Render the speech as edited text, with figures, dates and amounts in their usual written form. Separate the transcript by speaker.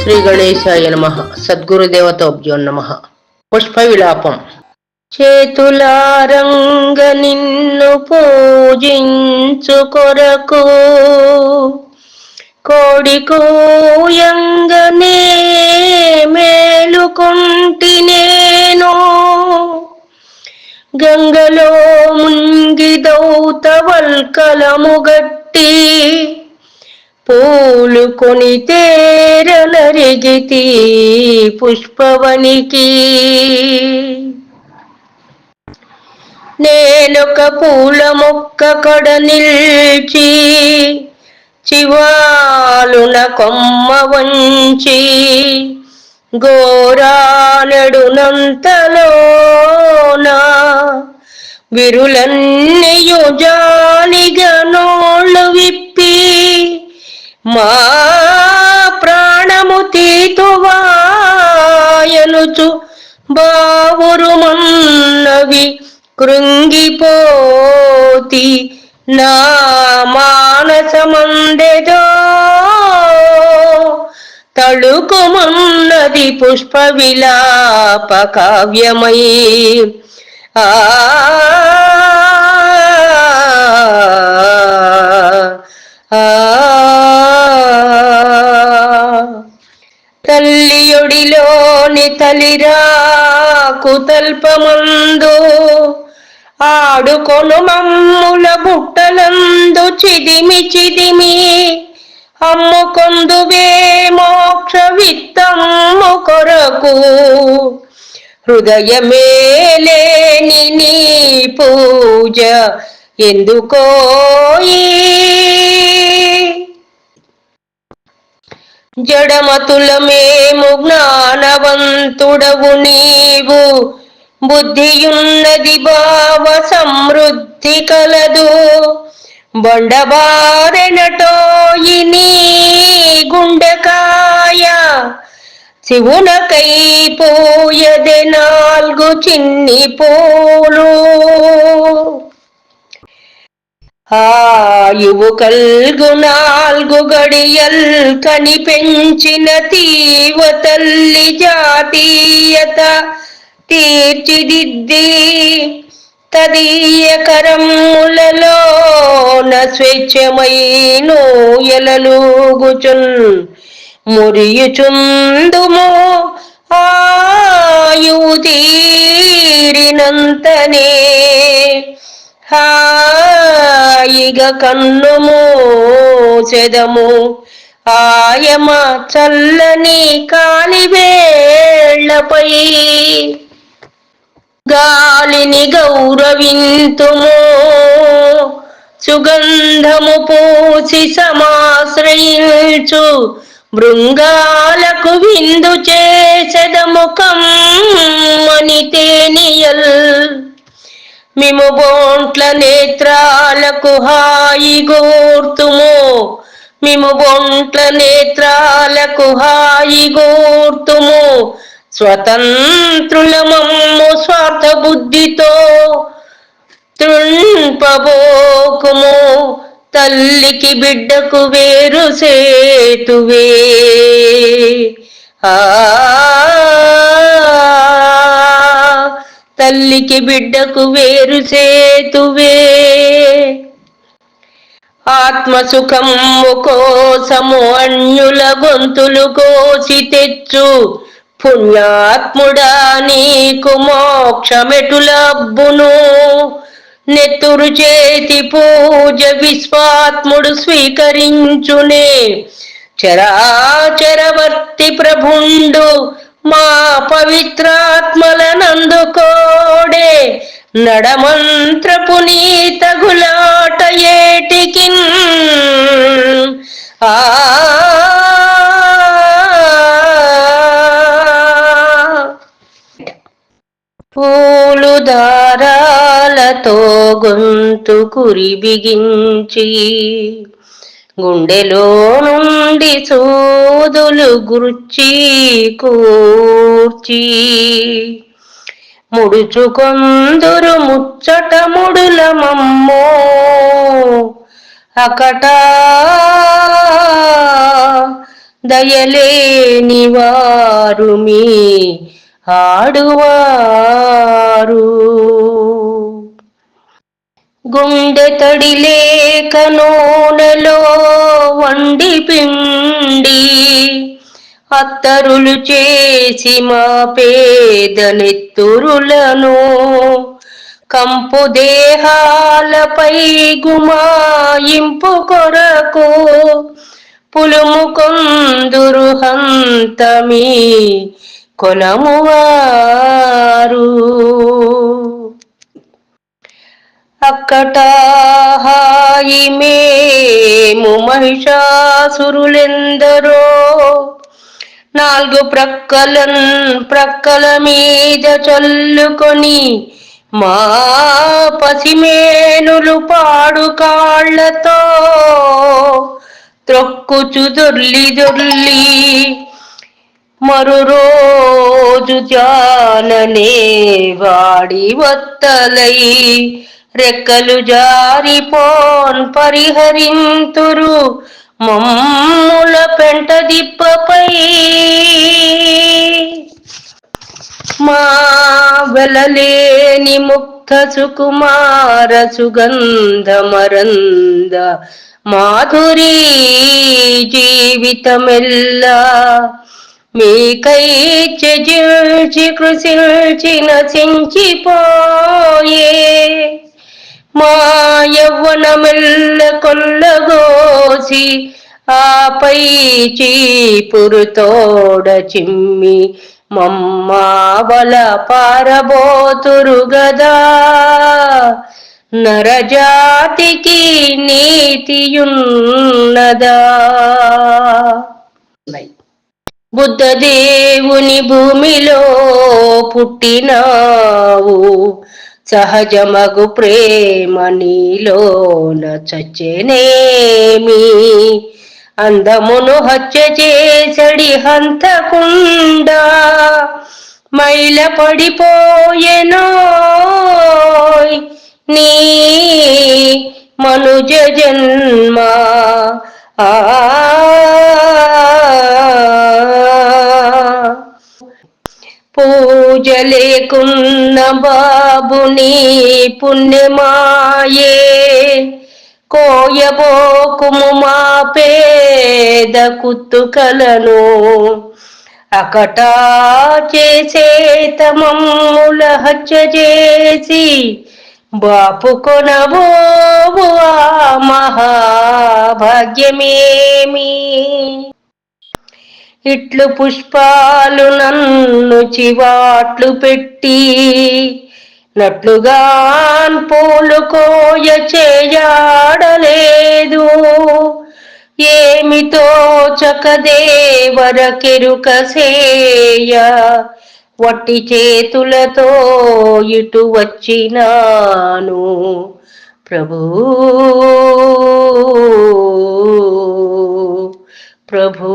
Speaker 1: శ్రీ గణేశాయ నమః. సద్గురుదేవతోభ్యో నమః. పుష్ప విలాపం. చేతులారంగ నిన్ను పూజించు కొరకు కోడి కోయంగనే మేలుకొంటి నేను. గంగలో ముంగి దౌతవల్కలము గట్టి పూలు కొని తేరనరిగితి పుష్పవనికి. నేనొక పూల మొక్క కడ నిల్చి చివాలున కొమ్మ వంచి గోరానెడునంతలోన విరులన్నీయు జాలిగా నోళ్ళు విప్పి మా ప్రాణము తీతువాయనుచు బావురుమన్నవి కృంగిపోతి నా మానసమందెదో తళుకుమన్నది పుష్ప విలాప కావ్యమై. ఆ తల్లియొడిలోని తలిరాకు తల్పమందు ఆడుకొను మమ్ముల బుట్టలందు చిదిమి చిదిమి అమ్ముకొందువే మోక్ష విత్తమ్ము కొరకు. హృదయమేలేని నీ పూజ ఎందుకోయి? జడమతులమేము జ్ఞానవంతుడవు నీవు, బుద్ధియున్నది భావ సమృద్ధి కలదు. బండబారెనటోయి నీ గుండెకాయ, శివునకై పోయదే నాలుగు చిన్ని పూలు. ఆయువు కల్గు నాలుగు గడియల్ కనిపెంచిన తీవ తల్లి జాతీయత తీర్చిదిద్ది తదీయ కరములలోన స్వేచ్ఛమైనో ఎలలుగుచున్ మురియుచుందుము ఆయువు తీరినంతనే. హాయిగా కన్ను మూసెదము ఆయమ చల్లని కాలివేళ్లపై. గాలిని గౌరవింతుము, సుగంధము పూసి సమాశ్రయించు భృంగాలకు విందు చేసెదము కమ్మని తేనియల్. మిము బోంట్ల నేత్రాలకు హాయిగోర్తుము, మిము బొంట్ల నేత్రాలకు హాయిగోర్తుము. స్వతంత్రులమమ్ము స్వార్థ బుద్ధితో తృణ్పబోకుము. తల్లికి బిడ్డకు వేరు సేతువే. తల్లికి బిడ్డకు వేరు సేతువే. ఆత్మసుఖము కోసము అన్యుల గొంతులు కోసి తెచ్చు పుణ్యాత్ముడా నీకు మోక్షమెటులబ్బును. నెత్తురు చేతి పూజ విశ్వాత్ముడు స్వీకరించునే. చరాచరవర్తి ప్రభుండు మా పవిత్రాత్మలనందుకోడే. నడమంత్ర పునీత గులాట ఏటికిన్. ఆ పూలు దారాలతో గొంతు కురి బిగించి గుండెలో నుండి సూదులు గుర్చి కూర్చి ముడుచుకొందురు ముచ్చట ముడుల మమ్మో అకటా దయలేని వారు మీ ఆడువారు. గుండె తడి లేక నూనెలో వండి పిండి అత్తరులు చేసి మా పేద నెత్తురులను కంపు దేహాలపై గుమాయింపు కొరకు పులుము కొందురు హంతమీ కొలమువారు. అక్కట హాయి మేము మహిషాసురులెందరో నాలుగు ప్రక్కల మీద చల్లుకొని మా పసిమేనులు పాడు కాళ్లతో త్రొక్కుచు దొర్లి మరు రోజు జాననే వాడి వత్తలై రెక్కలు జారిపోన్ పరిహరింతురు మమ్ముల పెంట దిప్పపై. మా వెలలేని ముక్త సుకుమార సుగంధ మరంద మాధురీ జీవితమెల్లా మీకై త్యజించి కృషించి నశించిపోయే. మా యవ్వనమెల్ల కొల్లగోసి ఆపై చీపురు తోడ చిమ్మి మమ్మావల పారబోతురు గదా. నరజాతికి నీతియున్నదా? బుద్ధదేవుని భూమిలో పుట్టినావు, సహజమగు ప్రేమ నీలోన చచ్చెనేమి. అందమును హత్య చేసడి హంతకుండా మైల పడిపోయెనోయ్ నీ మనుజ జన్మ. పూజలేకున్న బాబుని పుణ్యమాయే కోయబోకుము మా పేద కుత్తుకలను. అకటా చేసే తమమ్ముల హత్య చేసి బాపు కొనబోవు ఆ మహాభాగ్యమేమి. ఇట్లు పుష్పాలు నన్ను చివాట్లు పెట్టి నట్లుగాన్ పూలు కోయ చేయాడలేదు. ఏమితో చకదేవర కెరుక సేయ వట్టి చేతులతో ఇటు వచ్చినాను ప్రభూ. ప్రభూ